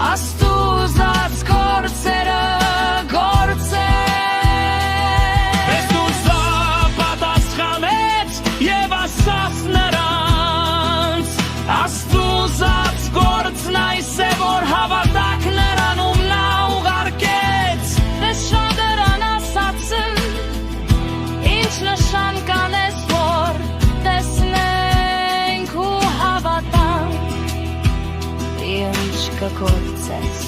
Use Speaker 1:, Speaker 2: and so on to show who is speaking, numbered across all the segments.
Speaker 1: Աստուծած գործերը գործեց Հեսուսը պատասխանեց և ասաց նրանց Աստուծած գործն այս է որ հավատաք նրան ում նա ուղարկեց Ես շատերան ասացն ինչ նշան կանես որ տեսնենք ու հավատանք Ինչ կգործես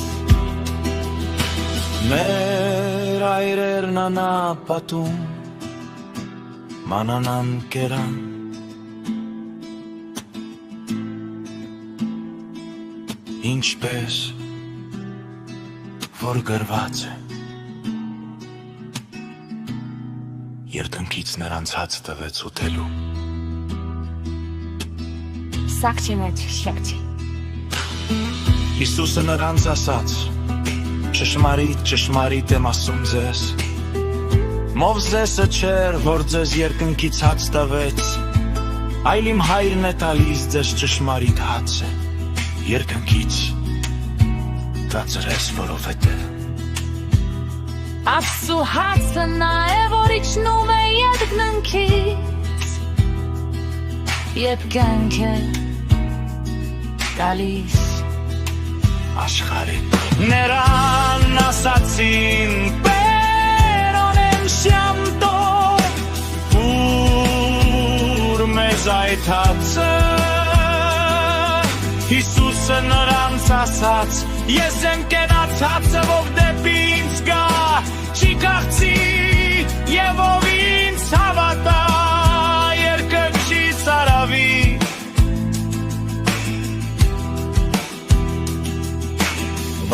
Speaker 2: Մեր այրերն անապատում մանանան կերան Ինչպես որ գրված է Երկնքից նրանց հաց տվեց ուտելու
Speaker 1: Սակչի մեջ շակչի
Speaker 2: Հիսուսը նրանց ասաց Ճշմարիտ եմ ասում ձեզ Մովսեսը չէր որ ձեզ երկնքից հաց տվեց Այլ իմ հայրն է տալիս ձեզ ճշմարիտ հացը Երկնքից դարձրես որովհետև
Speaker 1: Աստծու հացը նա է որ իջնում է երկնքից Երբ կյանք է տալիս
Speaker 2: աշխարհի Նրան ասացին Բերոն եմ շամտո Ուր մեզ այդ հացը Հիսուսը նրանց ասաց Ես եմ կենաց հացը ով դեպի ինձ գա Չի կաղցի և ով ինձ հավատա Երկնքից արավի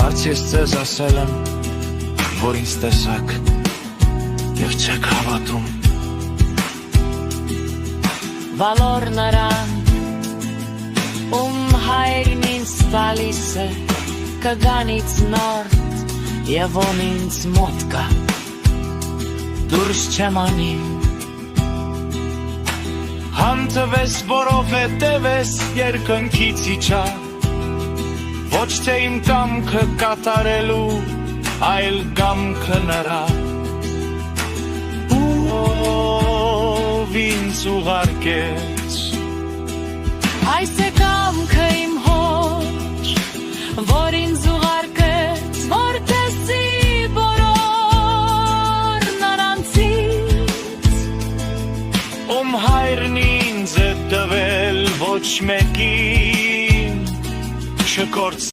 Speaker 2: Վարձ ես ձեզ ասել եմ, որ ինձ տեսակ և չեք հավատում
Speaker 1: Վալոր նրան, ում հայրն ինձ տալիս է Կգանից նորդ և ում ինձ մոտ կա Դուրս չեմ անի
Speaker 2: Հանձվես որովհետև ես երկնքից իջա Ոչ թե իմ կամքը կատարելու, այլ կամքը նրա Ով ինձ ուղարկեց
Speaker 1: Այս է կամքը իմ հոր, որ ինձ ուղարկեց Որպեսզի բոլոր նրանցից
Speaker 2: Ում հայրն ինձ է տվել ոչ մեկին չկորց